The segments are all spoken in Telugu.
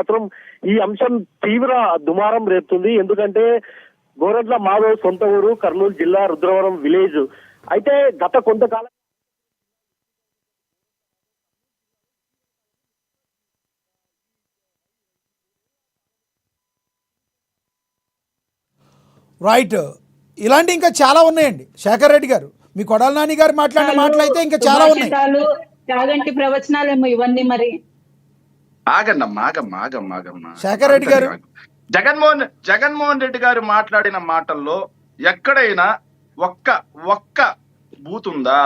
మాత్రం ఈ అంశం తీవ్ర దుమారం రేపుతుంది. ఎందుకంటే గోరంట్ల మాధవ్ సొంత ఊరు కర్నూలు జిల్లా రుద్రవరం విలేజ్. అయితే గత కొంతకాలం రైట్, ఇలాంటి ఇంకా చాలా ఉన్నాయండి. శేఖర్ రెడ్డి గారు, మీ కొడాల నాని గారు మాట్లాడిన మాటలు అయితే ఇంకా చాలా ఉన్నాయి. చాగంటి ప్రవచనాలేమో ఇవన్నీ. మరి ఆగమ్మా శేఖర్ రెడ్డి గారు, జగన్మోహన్ రెడ్డి గారు మాట్లాడిన మాటల్లో ఎక్కడైనా ఒక్క బూత్ ఉందా?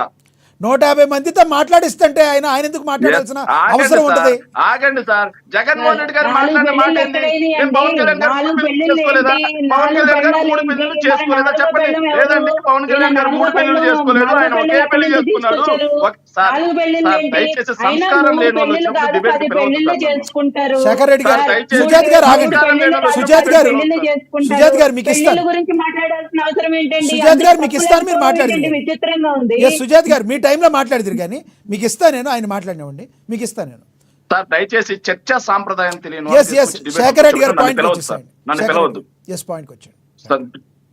150 మందితో మాట్లాడిస్తుంటే ఆయన ఎందుకు మాట్లాడాల్సిన అవసరం ఉంటుంది? ఆగండి సార్, జగన్మోహన్ రెడ్డి గారు మాట్లాడిన మాట ఏంటి? పవన్ కళ్యాణ్ గారు 3 పెళ్లిళ్ళు చేసుకోలేదా? పవన్ కళ్యాణ్ గారు 3 పెళ్లిళ్ళు చేసుకోలేదా? చెప్పండి. లేదండి, పవన్ కళ్యాణ్ గారు 3 పెళ్లిళ్ళు చేసుకోలేదు, ఆయన ఒకే పెళ్లి చేసుకున్నాడు. దయచేసి సంస్కారం లేని వాళ్ళు డిబేట్ చేసుకుంటారు. శేఖర్ రెడ్డి గారు, సుజాత్ గారు ఆగండి. సుజాత్ గారు మీకు ఇస్తాను. గురించి మాట్లాడాల్సిన అవసరం ఏంటండి? సుజాత్ గారు మీకు ఇస్తాను, మీరు మాట్లాడండి. విచిత్రంగా ఉంది. సుజాత్ గారు మీ టైంలో మాట్లాడదురు కానీ మీకు ఇస్తాను, నేను ఆయన మాట్లాడినవ్వండి, మీకు ఇస్తాను నేను. సార్ దయచేసి చర్చా సాంప్రదాయం తెలియని శేఖర్ రెడ్డి గారు పాయింట్ నన్ను పిలవద్దు. పాయింట్ వచ్చాడు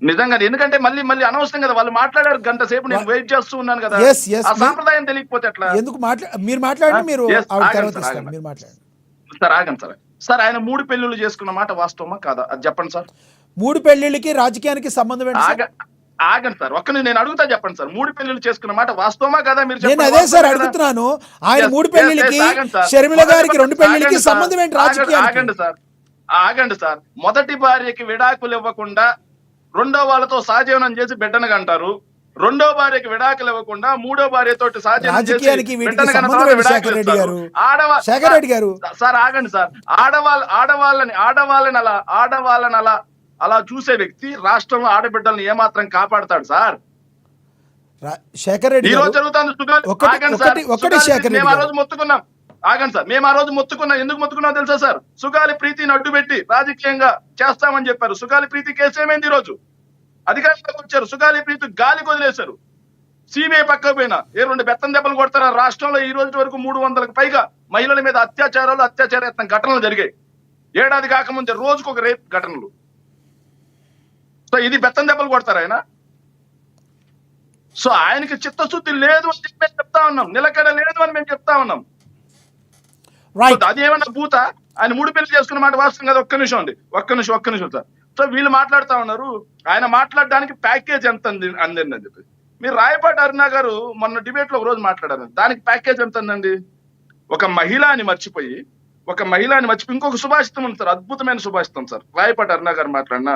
నిజంగా, ఎందుకంటే మళ్ళీ అనవసరం కదా, వాళ్ళు మాట్లాడారు గంట సేపు, నేను వెయిట్ చేస్తూ ఉన్నాను కదా. ఆ సాంప్రదాయం తెలియకపోతే ఎట్లా? ఎందుకు మీరు మాట్లాడండి, మీరు మాట్లాడండి సార్. ఆగండి సార్, ఆయన 3 పెళ్లిళ్ళు చేసుకున్న మాట వాస్తవమా కాదా? అది చెప్పండి సార్. 3 పెళ్లిళ్ళకి రాజకీయానికి సంబంధం ఏంటి? ఆగండి సార్, నేను అడుగుతా, చెప్పండి సార్. 3 పెళ్లిళ్ళు చేసుకున్న మాట వాస్తవమా కదా? మీరు నేను అదే సార్ అడుగుతున్నాను. ఆయన 3 పెళ్లిళ్ళకి, షర్మిల గారికి 2 పెళ్లిళ్ళకి సంబంధం ఏంటి రాజకీయానికి? ఆగండి సార్, మొదటి భార్యకి విడాకులు ఇవ్వకుండా 2వ వాళ్ళతో సహజీవనం చేసి బిడ్డను కంటారు. 2వ భార్యకి విడాకులు ఇవ్వకుండా 3వ భార్యతోటి సహజీవనం చేసి శేఖర్ రెడ్డి గారు సార్ ఆగండి సార్. ఆడవాళ్ళని అలా చూసే వ్యక్తి రాష్ట్రంలో ఆడబిడ్డల్ని ఏమాత్రం కాపాడతాడు సార్? శేఖర్ రెడ్డి ఈ రోజు జరుగుతుంది. మేము ఆ రోజు మొత్తుకున్నాం. ఆగండి సార్, మేము ఆ రోజు మొత్తుకున్నాం. ఎందుకు మొత్తుకున్నాం తెలుసా సార్? సుగాలి ప్రీతిని అడ్డుపెట్టి రాజకీయంగా చేస్తామని చెప్పారు. సుగాలి ప్రీతి కేసు ఏమైంది? ఈ రోజు అధికారంలోకి వచ్చారు, సుగాలి ప్రీతి గాలి వదిలేశారు. సిబిఐ పక్క పోయినా 2 బెత్తం దెబ్బలు కొడతారా? రాష్ట్రంలో ఈ రోజు వరకు 300కు పైగా మహిళల మీద అత్యాచార యత్నం ఘటనలు జరిగాయి. ఏడాది కాకముందే రోజుకు ఒక రేప్ ఘటనలు. సో ఇది బెత్తం దెబ్బలు కొడతారు ఆయన? సో ఆయనకి చిత్తశుద్ధి లేదు అని చెప్పి మేము చెప్తా ఉన్నాం, నిలకడ లేదు అని మేము చెప్తా ఉన్నాం. అదేమన్నా భూత? ఆయన 3 పెళ్లి చేసుకున్న మాట వాస్తవం కదా? ఒక్క నిమిషం సార్. సో వీళ్ళు మాట్లాడుతా ఉన్నారు, ఆయన మాట్లాడడానికి ప్యాకేజ్ ఎంత అందండి అని చెప్పి. మీరు రాయపాటి అరుణ గారు మొన్న డిబేట్ లో ఒక రోజు మాట్లాడారు, దానికి ప్యాకేజ్ ఎంత అందండి? ఒక మహిళని మర్చిపోయి ఇంకొక సుభాషితం ఉంది సార్, అద్భుతమైన సుభాషితం సార్. రాయపాటి అరుణ గారు మాట్లాడిన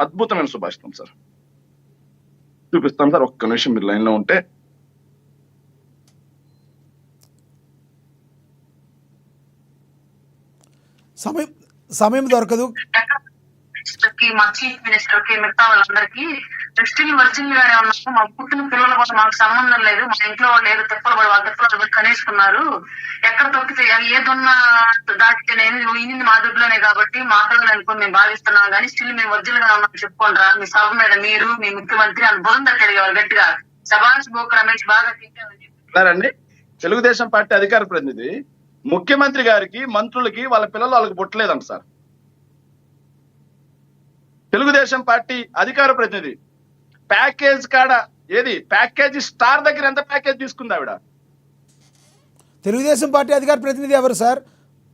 అద్భుతమైన సుభాషితం సార్, చూపిస్తాం సార్. ఒక్క నిమిషం మీరు లైన్ లో ఉంటే. సమయం దొరకదు. మా చీఫ్ మినిస్టర్ కి, మిగతా వాళ్ళందరికీ స్టిల్ వర్జిన్ గానే ఉన్నాము. మా పుట్టిన పిల్లల కూడా మాకు సంబంధం లేదు. మా ఇంట్లో వాళ్ళు ఏదో తిప్పలు పడి వాళ్ళ తిప్పలు కనేసుకున్నారు. ఎక్కడ తొక్కితే ఏదున్నా దాటితే నేను ఇన్ని మా దుడ్లోనే కాబట్టి మా పిల్లలు అనుకుని మేము భావిస్తున్నాం. కానీ స్టిల్ మేము వర్జిన్ గా ఉన్నాం చెప్పుకోండి. మీ సభ మీద మీరు, మీ ముఖ్యమంత్రి అని బృంద కలిగేవారు గట్టిగా. సభాష్ బోక్ రమేష్ బాగా తింటారండి. తెలుగుదేశం పార్టీ అధికార ప్రతినిధి ముఖ్యమంత్రి గారికి, మంత్రులకి వాళ్ళ పిల్లలు వాళ్ళకి పుట్టలేదంట సార్. తెలుగుదేశం పార్టీ అధికార ప్రతినిధి ప్యాకేజ్ కాడ ప్యాకేజ్ స్టార్ దగ్గర ఎంత ప్యాకేజ్ తీసుకుంది ఆవిడ? తెలుగుదేశం పార్టీ అధికార ప్రతినిధి ఎవరు సార్?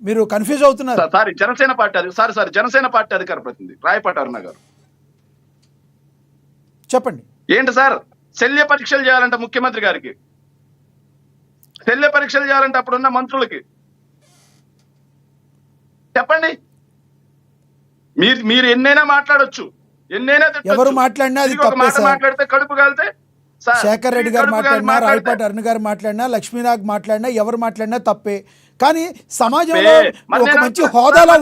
మీరు కన్ఫ్యూజ్ అవుతున్నారు. సారీ, జనసేన పార్టీ అధికార ప్రతినిధి రాయపాటి అరుణ గారు. చెప్పండి. ఏంటి సార్, శల్య పరీక్షలు చేయాలంట ముఖ్యమంత్రి గారికి, శల్య పరీక్షలు చేయాలంటే అప్పుడున్న మంత్రులకి. చెప్పండి, మీరు ఎన్నైనా మాట్లాడొచ్చు, ఎన్నైనా ఎవరు మాట్లాడినా అది తప్పే. మాట్లాడితే కడుపు కాలితే శేఖర్ రెడ్డి గారు మాట్లాడినా, రాయపాటి అరుణ గారు మాట్లాడినా, లక్ష్మీనాగ్ మాట్లాడినా, ఎవరు మాట్లాడినా తప్పే. కానీ సమాజంలో ఒక మంచి హోదాలో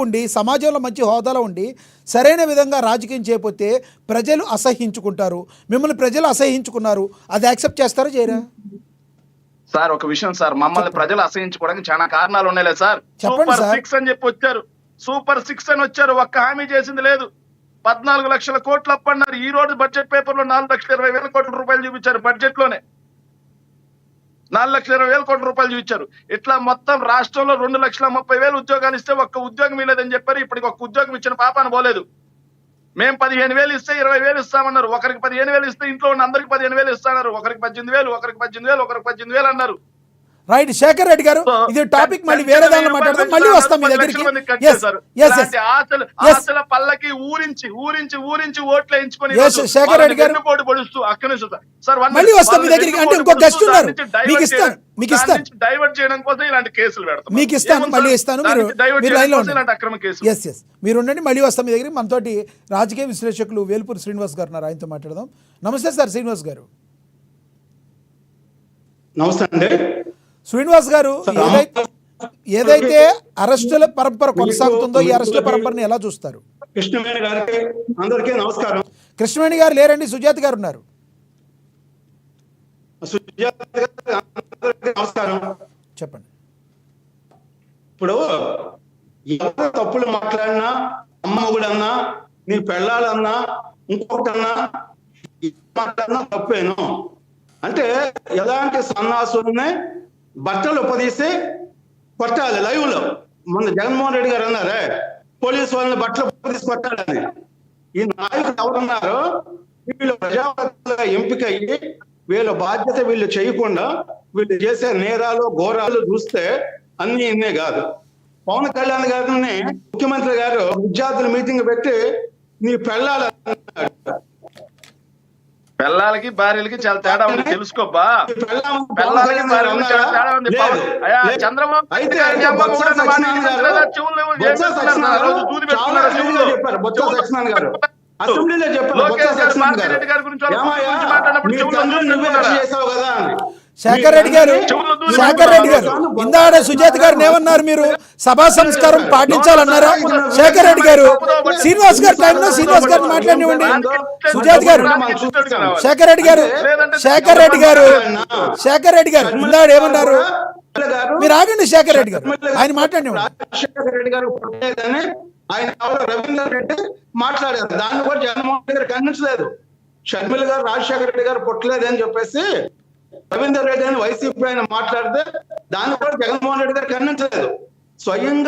ఉండి సమాజంలో మంచి హోదాలో ఉండి సరైన విధంగా రాజకీయం చేయకపోతే ప్రజలు అసహించుకుంటారు. మిమ్మల్ని ప్రజలు అసహించుకున్నారు, అది యాక్సెప్ట్ చేస్తారా చేయరా? సార్ ఒక విషయం సార్, మమ్మల్ని ప్రజలు అసహించుకోవడానికి చాలా కారణాలు ఉన్నాయి సార్. సూపర్ 6 అని చెప్పి వచ్చారు, సూపర్ 6 అని వచ్చారు, ఒక్క హామీ చేసింది లేదు. 14 లక్షల కోట్లు అప్పన్నారు. ఈ రోజు బడ్జెట్ పేపర్ లో 4,20,000 కోట్ల రూపాయలు చూపించారు బడ్జెట్ లోనే. 4,20,000 కోట్ల రూపాయలు చూపించారు. ఇట్లా మొత్తం రాష్ట్రంలో 2,30,000 ఉద్యోగాలు ఇస్తే ఒక్క ఉద్యోగం ఇవ్వలేదని చెప్పారు. ఇప్పటికి ఒక్క ఉద్యోగం ఇచ్చిన పాపాన పోలేదు. మేము 15,000 ఇస్తే 20,000 ఇస్తామన్నారు. ఒకరికి 15,000 ఇస్తే ఇంట్లో ఉన్న అందరికి 15,000 ఇస్తాన్నారు. ఒకరికి 18,000, ఒకరికి 18,000, ఒకరికి 18,000 అన్నారు. రైట్ శేఖర్ రెడ్డి గారు, ఇది టాపిక్ మళ్ళీ వేరే దానిలో మాట్లాడదాం. మళ్ళీ వస్తాం మీ దగ్గరికి. ఆశల పల్లకి ఊరించి ఓట్లు వేయించుకొని శేఖర్ రెడ్డి గారు మళ్ళీ వస్తాం మీ దగ్గరికి. అంటే ఇంకో గెస్ట్ ఉన్నారు, మీకు ఇస్తాను డైవర్ట్ చేయడం కోసం ఇలాంటి కేసులు పెడతాం. మీకు ఇస్తాను, మళ్ళీ ఇస్తాను. మీరు లైన్ లో ఇలాంటి అక్రమ కేసులు. ఎస్ మీరు ఉండండి, మళ్ళీ వస్తాం మీ దగ్గరికి. మనతోటి రాజకీయ విశ్లేషకులు వేల్పూరి శ్రీనివాస్ గారు ఉన్నారు, ఆయనతో మాట్లాడదాం. నమస్తే సార్ శ్రీనివాస్ గారు. నమస్తే అండి శ్రీనివాస్ గారు, ఏదైతే అరెస్టుల పరంపర కొనసాగుతుందో ఈ అరెస్టుల పరంపరని ఎలా చూస్తారు? కృష్ణవేణి గారికి అందరికీ నమస్కారం. కృష్ణవేణి గారు లేరండి, సుజాత గారు ఉన్నారు. సుజాత గారికి అందరికీ నమస్కారం. చెప్పండి. ఇప్పుడు ఎవరు తప్పులు మాట్లాడినా, అమ్మగుడన్నా, నీ పెళ్ళాలన్నా, ఇంకొకటన్నా మాట్లాడినా తప్పేను. అంటే ఎలాంటి సన్నాసుల్ని బట్టలు ఉపదీసి కొట్టాలి లైవ్ లో. మొన్న జగన్మోహన్ రెడ్డి గారు అన్నారే పోలీసు వాళ్ళని బట్టలు ఉపదీసి కొట్టాలని. ఈ నాయకులు ఎవరున్నారో వీళ్ళు ప్రజాప్రతినిధులుగా ఎంపిక అయ్యి వీళ్ళ బాధ్యత వీళ్ళు చేయకుండా వీళ్ళు చేసే నేరాలు ఘోరాలు చూస్తే అన్ని ఇన్నే కాదు. పవన్ కళ్యాణ్ గారిని ముఖ్యమంత్రి గారు విద్యార్థుల మీటింగ్ పెట్టి నీ పెళ్ళాలన్నాడు. పిల్లలకి భార్యలకి చాలా తేడా ఉంది, తెలుసుకోబ్బా. పిల్లలకి భార్యలకి చాలా తేడా ఉంది. అయ్యా చంద్రబాబు రెడ్డి గారి గురించి శేఖర్ రెడ్డి గారు ఇందాడ సుజాత గారిని ఏమన్నారు మీరు? సభా సంస్కారం పాటించాలన్నారా? శేఖర్ రెడ్డి గారు శ్రీనివాస్ గారి టైంలో శ్రీనివాస్ గారిని మాట్లాడినివ్వండి. సుజాత గారు, శేఖర్ రెడ్డి గారు ఇందాడ ఏమన్నారు? మీరు ఆగండి. శేఖర్ రెడ్డి గారు ఆయన మాట్లాడినివ్వండి. రాజశేఖర రెడ్డి గారు పుట్టలేదని ఆయన రవీందర్ రెడ్డి మాట్లాడారు. దాన్ని కూడా జగన్మోహన్ రెడ్డి గారు ఖండించలేదు. షర్మిల గారు రాజశేఖర రెడ్డి గారు పుట్టలేదని చెప్పేసి రవీందర్ రెడ్డి అని వైసీపీ ఆయన మాట్లాడితే దాన్ని కూడా జగన్మోహన్ రెడ్డి గారు ఖండించలేదు. స్వయంగా